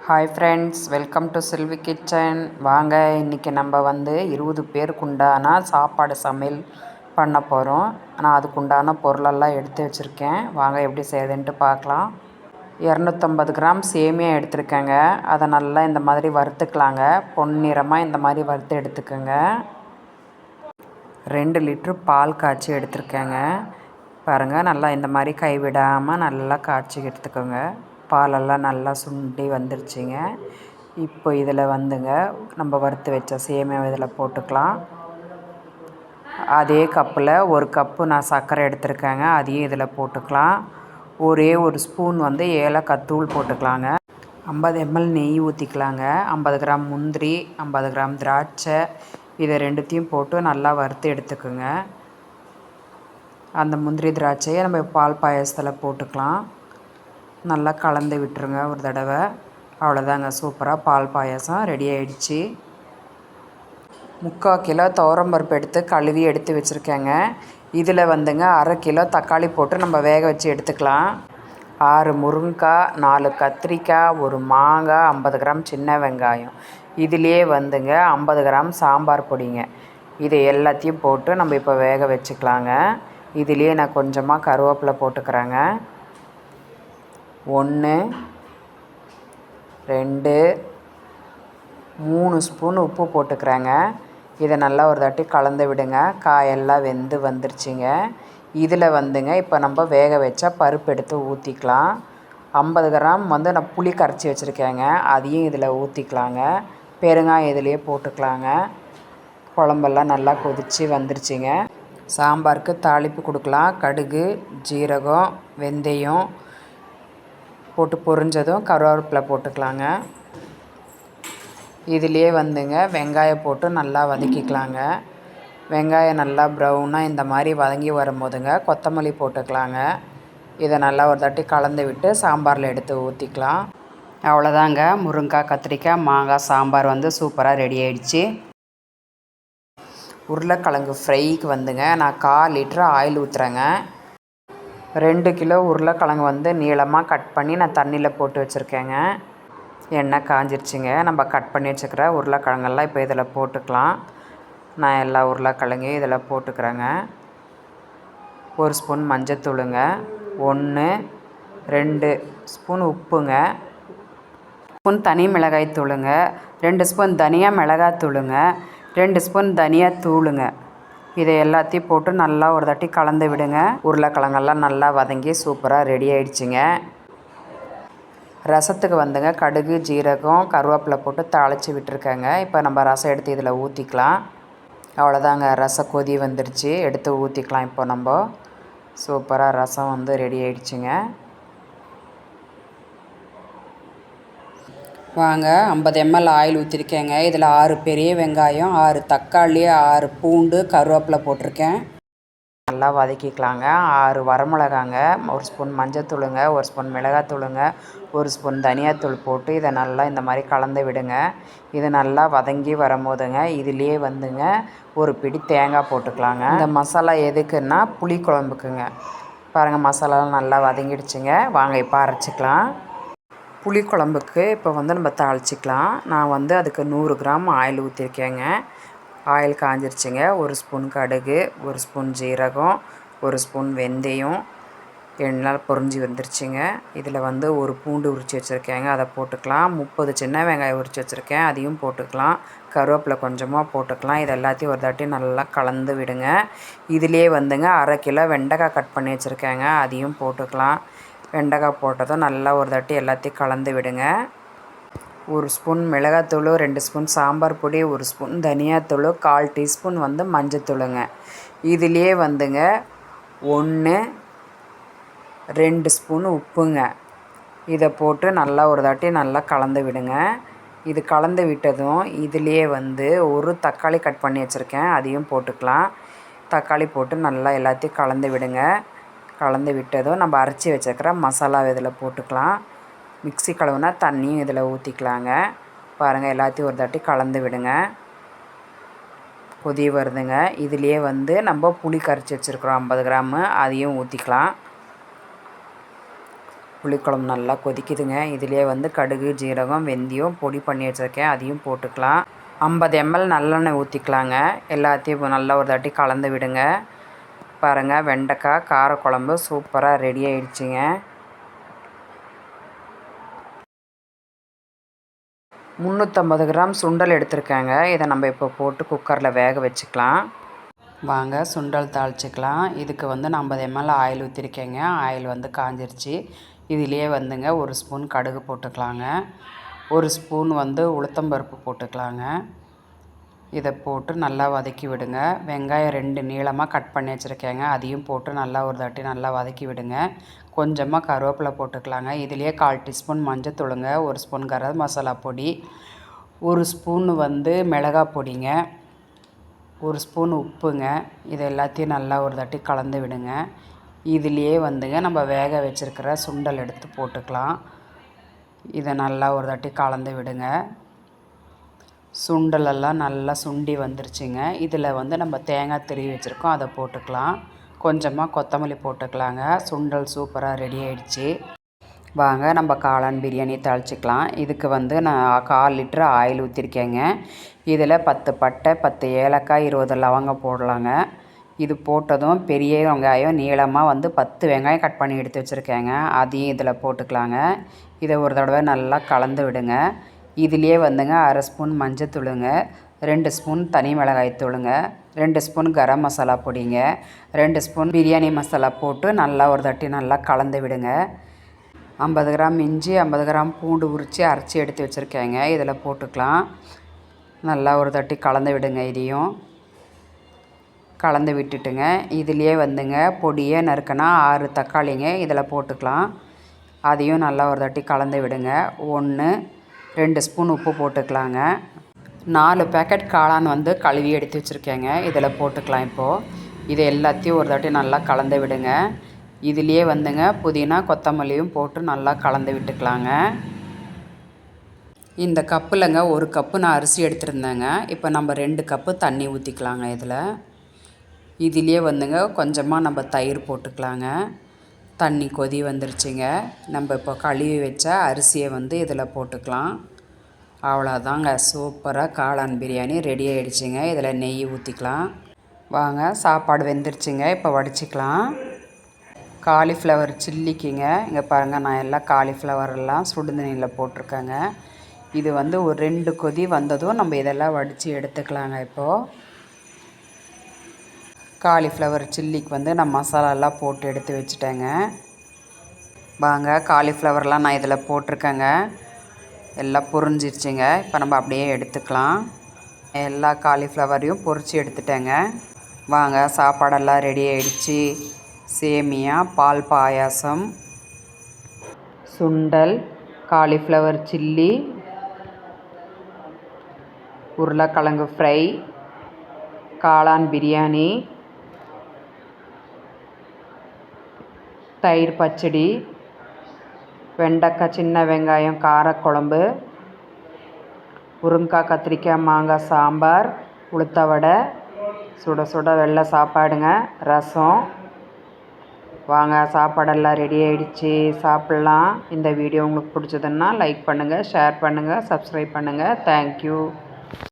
Hi friends, welcome to Selvi kitchen. வாங்க, இன்றைக்கி நம்ம 20 பேருக்கு உண்டான சாப்பாடு சமையல் பண்ண போகிறோம். நான் அதுக்குண்டான பொருளெல்லாம் எடுத்து வச்சுருக்கேன். வாங்க எப்படி செய்யுதுன்ட்டு பார்க்கலாம். 250 கிராம் சேமியா எடுத்துருக்கேங்க. அதை நல்லா இந்த மாதிரி வறுத்துக்கலாங்க. பொன்னிறமாக இந்த மாதிரி வறுத்து எடுத்துக்கோங்க. 2 லிட்ரு பால் காய்ச்சி எடுத்துருக்கேங்க. பாருங்கள், நல்லா இந்த மாதிரி கைவிடாமல் நல்லா காய்ச்சி எடுத்துக்கோங்க. பாலெல்லாம் நல்லா சுண்டி வந்துருச்சுங்க. இப்போ இதில் நம்ம வறுத்து வச்ச சேமியா இதில் போட்டுக்கலாம். அதே கப்பில் 1 கப்பு நான் சர்க்கரை எடுத்துருக்கேங்க. அதையும் இதில் போட்டுக்கலாம். ஒரே ஒரு ஸ்பூன் ஏலக்காய் தூள் போட்டுக்கலாங்க. 50 ml நெய் ஊற்றிக்கலாங்க. 50 கிராம் முந்திரி, 50 கிராம் திராட்சை, இதை ரெண்டுத்தையும் போட்டு நல்லா வறுத்து எடுத்துக்கோங்க. அந்த முந்திரி திராட்சையை நம்ம பால் பாயசத்தில் போட்டுக்கலாம். நல்லா கலந்து விட்டுருங்க ஒரு தடவை. அவ்வளோதாங்க, சூப்பராக பால் பாயாசம் ரெடி ஆகிடுச்சு. 3/4 கிலோ துவரம்பருப்பு எடுத்து கழுவி எடுத்து வச்சுருக்கேங்க. இதில் 1/2 கிலோ தக்காளி போட்டு நம்ம வேக வச்சு எடுத்துக்கலாம். 6 முருங்கைக்காய், 4 கத்திரிக்காய், 1 மாங்காய், 50 கிராம் சின்ன வெங்காயம், இதிலே 50 கிராம் சாம்பார் பொடிங்க. இதை எல்லாத்தையும் போட்டு நம்ம இப்போ வேக வச்சுக்கலாங்க. இதிலே நான் கொஞ்சமாக கருவேப்பிலை போட்டுக்கிறேங்க. 1 2 3 ஸ்பூன் உப்பு போட்டுக்கிறேங்க. இதை நல்லா ஒரு தாட்டி கலந்து விடுங்க. காயெல்லாம் வெந்து வந்துருச்சுங்க. இதில் இப்போ நம்ம வேக வச்ச பருப்பு எடுத்து ஊற்றிக்கலாம். 50 கிராம் நான் புளி கரைச்சி வச்சுருக்கேங்க. அதையும் இதில் ஊற்றிக்கலாங்க. பெருங்காயம் இதிலே போட்டுக்கலாங்க. குழம்பெல்லாம் நல்லா கொதித்து வந்துருச்சுங்க. சாம்பாருக்கு தாளிப்பு கொடுக்கலாம். கடுகு, ஜீரகம், வெந்தயம் போட்டு பொரிஞ்சதும் கருவேப்பிலை போட்டுக்கலாங்க. இதிலே வெங்காயம் போட்டு நல்லா வதக்கிக்கலாங்க. வெங்காயம் நல்லா ப்ரௌனாக இந்த மாதிரி வதங்கி வரும்போதுங்க கொத்தமல்லி போட்டுக்கலாங்க. இதை நல்லா ஒரு தட்டி கலந்து விட்டு சாம்பாரில் எடுத்து ஊற்றிக்கலாம். அவ்வளோதாங்க, முருங்கைக்காய், கத்திரிக்காய், மாங்காய் சாம்பார் சூப்பராக ரெடி ஆகிடுச்சு. உருளைக்கிழங்கு ஃப்ரைக்கு நான் 1/4 லிட்டரு ஆயில் ஊற்றுறேங்க. 2 கிலோ உருளைக்கிழங்கு நீளமாக கட் பண்ணி நான் தண்ணியில் போட்டு வச்சுருக்கேங்க. எண்ணெய் காஞ்சிருச்சுங்க. நம்ம கட் பண்ணி வச்சுக்கிற உருளைக்கிழங்கெல்லாம் இப்போ இதில் போட்டுக்கலாம். நான் எல்லா உருளைக்கிழங்கையும் இதில் போட்டுக்கிறேங்க. 1 ஸ்பூன் மஞ்சத்தூளுங்க, 1 2 ஸ்பூன் உப்புங்க, ஸ்பூன் தனி மிளகாய் தூளுங்க, 2 ஸ்பூன் தனியா மிளகாய் தூளுங்க, 2 ஸ்பூன் தனியா தூளுங்க. இதை எல்லாத்தையும் போட்டு நல்லா ஒரு தட்டி கலந்து விடுங்க. உருளைக்கிழங்கெல்லாம் நல்லா வதங்கி சூப்பராக ரெடி ஆகிடுச்சிங்க. ரசத்துக்கு கடுகு, ஜீரகம், கருவேப்பிலை போட்டு தாளித்து விட்டுருக்கேங்க. இப்போ நம்ம ரசம் எடுத்து இதில் ஊற்றிக்கலாம். அவ்வளோதாங்க, ரசம் கொதி வந்துருச்சு. எடுத்து ஊற்றிக்கலாம். இப்போ நம்ம சூப்பராக ரசம் ரெடி ஆகிடுச்சிங்க. வாங்க, 50 ml ஆயில் ஊற்றிருக்கேங்க. இதில் 6 பெரிய வெங்காயம், 6 தக்காளி, 6 பூண்டு, கருவேப்பிலை போட்டிருக்கேன். நல்லா வதக்கிக்கலாங்க. 6 வரமிளகாங்க, 1 ஸ்பூன் மஞ்சத்தூளுங்க, 1 ஸ்பூன் மிளகாத்தூளுங்க, 1 ஸ்பூன் தனியாத்தூள் போட்டு இதை நல்லா இந்த மாதிரி கலந்து விடுங்க. இது நல்லா வதங்கி வரும்போதுங்க இதிலே ஒரு பிடி தேங்காய் போட்டுக்கலாங்க. இந்த மசாலா எதுக்குன்னா புளி குழம்புக்குங்க. பாருங்கள், மசாலாலாம் நல்லா வதங்கிடுச்சுங்க. வாங்க இப்போ அரைச்சிக்கலாம். புளி குழம்புக்கு இப்போ நம்ம தாளிச்சிக்கலாம். நான் அதுக்கு 100 கிராம் ஆயில் ஊற்றிருக்கேங்க. ஆயில் காஞ்சிருச்சுங்க. 1 ஸ்பூன் கடுகு, 1 ஸ்பூன் ஜீரகம், 1 ஸ்பூன் வெந்தயம், எண்ணெய் பொரிஞ்சு வந்துருச்சுங்க. இதில் 1 பூண்டு உரித்து வச்சுருக்கேங்க, அதை போட்டுக்கலாம். 30 சின்ன வெங்காயம் உரித்து வச்சுருக்கேன், அதையும் போட்டுக்கலாம். கருவேப்பிலை கொஞ்சமாக போட்டுக்கலாம். இது எல்லாத்தையும் ஒரு தாட்டி நல்லா கலந்து விடுங்க. இதிலே 1/2 கிலோ வெண்டைக்காய் கட் பண்ணி வச்சுருக்கேங்க, அதையும் போட்டுக்கலாம். வெண்டைக்காய் போட்டதும் நல்லா ஒரு தாட்டி எல்லாத்தையும் கலந்து விடுங்க. 1 ஸ்பூன் மிளகாத்தூள், 2 ஸ்பூன் சாம்பார் பொடி, 1 ஸ்பூன் தனியாத்தூள், 1/4 டீஸ்பூன் மஞ்சத்தூளுங்க. இதிலே 1 2 ஸ்பூன் உப்புங்க. இதை போட்டு நல்லா ஒரு தாட்டி நல்லா கலந்து விடுங்க. இது கலந்து விட்டதும் இதிலே 1 தக்காளி கட் பண்ணி வச்சுருக்கேன், அதையும் போட்டுக்கலாம். தக்காளி போட்டு நல்லா எல்லாத்தையும் கலந்து விடுங்க. கலந்து விட்டதும் நம்ம அரைச்சி வச்சுருக்கிற மசாலாவை இதில் போட்டுக்கலாம். மிக்ஸி கழுவுனா தண்ணியும் இதில் ஊற்றிக்கலாங்க. பாருங்கள், எல்லாத்தையும் ஒரு தாட்டி கலந்து விடுங்க. கொதி வருதுங்க. இதிலே நம்ம புளி கரைச்சி வச்சுருக்குறோம் 50 கிராமு, அதையும் ஊற்றிக்கலாம். புளிக்குழம்பு நல்லா கொதிக்குதுங்க. இதிலே வந்து கடுகு, ஜீரகம், வெந்தயம் பொடி பண்ணி வச்சுருக்கேன், அதையும் போட்டுக்கலாம். 50 ml நல்லெண்ணெய் ஊற்றிக்கலாங்க. எல்லாத்தையும் நல்லா ஒரு தாட்டி கலந்து விடுங்க. பாருங்கள், வெண்டைக்காய் காரக்குழம்பு சூப்பராக ரெடி ஆயிடுச்சுங்க. 350 கிராம் சுண்டல் எடுத்துருக்கேங்க. இதை நம்ம இப்போ போட்டு குக்கரில் வேக வச்சுக்கலாம். வாங்க சுண்டல் தாளிச்சிக்கலாம். இதுக்கு வந்து நான் 50 ml ஆயில் ஊற்றிருக்கேங்க. ஆயில் வந்து காஞ்சிருச்சு. இதிலே வந்துங்க 1 ஸ்பூன் கடுகு போட்டுக்கலாங்க. 1 ஸ்பூன் வந்து உளுத்தம்பருப்பு போட்டுக்கலாங்க. இதை போட்டு நல்லா வதக்கி விடுங்க. வெங்காயம் 2 நீளமாக கட் பண்ணி வச்சுருக்கேங்க, அதையும் போட்டு நல்லா ஒரு தாட்டி நல்லா வதக்கி விடுங்க. கொஞ்சமாக கருவேப்பிலை போட்டுக்கலாங்க. இதிலே 1/4 டீஸ்பூன் மஞ்சத்தூளுங்க, 1 ஸ்பூன் கரம் மசாலா பொடி, 1 ஸ்பூன் வந்து மிளகாய் பொடிங்க, 1 ஸ்பூன் உப்புங்க. இது எல்லாத்தையும் நல்லா ஒரு தாட்டி கலந்து விடுங்க. இதிலே வந்துங்க நம்ம வேக வச்சுருக்கிற சுண்டல் எடுத்து போட்டுக்கலாம். இதை நல்லா ஒரு தாட்டி கலந்து விடுங்க. சுண்டலெல்லாம் நல்லா சுண்டி வந்துருச்சுங்க. இதில் வந்து நம்ம தேங்காய் திருவி வச்சுருக்கோம், அதை போட்டுக்கலாம். கொஞ்சமாக கொத்தமல்லி போட்டுக்கலாங்க. சுண்டல் சூப்பராக ரெடி ஆகிடுச்சு. வாங்க நம்ம காளான் பிரியாணி தாளிச்சிக்கலாம். இதுக்கு வந்து நான் 1/4 லிட்டர் ஆயில் ஊற்றிருக்கேங்க. இதில் 10 பட்டை, 10 ஏலக்காய், 20 லவங்கம் போடலாங்க. இது போட்டதும் பெரிய வெங்காயம் நீளமாக வந்து 10 வெங்காயம் கட் பண்ணி எடுத்து வச்சுருக்கேங்க, அதையும் இதில் போட்டுக்கலாங்க. இதை ஒரு தடவை நல்லா கலந்து விடுங்க. இதிலே வந்துங்க 1/2 ஸ்பூன் மஞ்சத்தூளுங்க, 2 ஸ்பூன் தனி மிளகாய் தூளுங்க, 2 ஸ்பூன் கரம் மசாலா பொடிங்க, 2 ஸ்பூன் பிரியாணி மசாலா போட்டு நல்லா ஒரு தட்டி நல்லா கலந்து விடுங்க. 50 கிராம் இஞ்சி, 50 கிராம் பூண்டு உரித்து அரைச்சி எடுத்து வச்சுருக்கேங்க, இதில் போட்டுக்கலாம். நல்லா ஒரு தட்டி கலந்து விடுங்க. இதையும் கலந்து விட்டுட்டுங்க, இதிலே வந்துங்க பொடியை நறுக்கினா 6 தக்காளிங்க, இதில் போட்டுக்கலாம். அதையும் நல்லா ஒரு தட்டி கலந்து விடுங்க. 2 ஸ்பூன் உப்பு போட்டுக்கலாங்க. 4 பேக்கெட் காளான் வந்து கழுவி எடுத்து வச்சுருக்கேங்க, இதில் போட்டுக்கலாம். இப்போது இது எல்லாத்தையும் ஒரு தாட்டி நல்லா கலந்து விடுங்க. இதிலே வந்துங்க புதினா கொத்தமல்லியும் போட்டு நல்லா கலந்து விட்டுக்கலாங்க. இந்த கப்புலங்க 1 கப்பு நான் அரிசி எடுத்துருந்தேங்க. இப்போ நம்ம 2 கப்பு தண்ணி ஊற்றிக்கலாங்க. இதிலே வந்துங்க கொஞ்சமாக நம்ம தயிர் போட்டுக்கலாங்க. தண்ணி கொதி வந்துருச்சுங்க. நம்ம இப்போ கழுவி வச்ச அரிசியை வந்து இதில் போட்டுக்கலாம். அவ்வளோதாங்க, சூப்பராக காளான் பிரியாணி ரெடி ஆகிடுச்சிங்க. இதில் நெய் ஊற்றிக்கலாம். வாங்க சாப்பாடு வெந்துருச்சுங்க, இப்போ வடிச்சிக்கலாம். காலிஃப்ளவர் சில்லிக்குங்க, இங்கே பாருங்கள், நான் எல்லாம் காலிஃப்ளவரெல்லாம் சுடுதண்ணியில் போட்டிருக்கேங்க. இது வந்து ஒரு 2 கொதி வந்ததும் நம்ம இதெல்லாம் வடித்து எடுத்துக்கலாங்க. இப்போது காலிஃப்ளவர் சில்லிக்கு வந்து நான் மசாலாலாம் போட்டு எடுத்து வச்சுட்டேங்க. வாங்க காலிஃப்ளவர்லாம் நான் இதில் போட்டிருக்கேங்க, எல்லாம் பொரிஞ்சிருச்சுங்க. இப்போ நம்ம அப்படியே எடுத்துக்கலாம். எல்லா காலிஃப்ளவரையும் பொரித்து எடுத்துட்டேங்க. வாங்க சாப்பாடெல்லாம் ரெடி ஆகிடுச்சு. சேமியா, பால் பாயாசம், சுண்டல், காலிஃப்ளவர் சில்லி, உருளைக்கிழங்கு ஃப்ரை, காளான் பிரியாணி, தயிர் பச்சடி, வெண்டைக்காய் சின்ன வெங்காயம் காரக்குழம்பு, முருங்கைக்காய் கத்திரிக்காய் மாங்காய் சாம்பார், உளுத்த வடை, சுட சுட வெள்ளை சாப்பாடுங்க, ரசம். வாங்க சாப்பாடெல்லாம் ரெடி ஆகிடுச்சு, சாப்பிட்லாம். இந்த வீடியோ உங்களுக்கு பிடிச்சதுன்னா லைக் பண்ணுங்கள், ஷேர் பண்ணுங்கள், சப்ஸ்கிரைப் பண்ணுங்கள். தேங்க்யூ.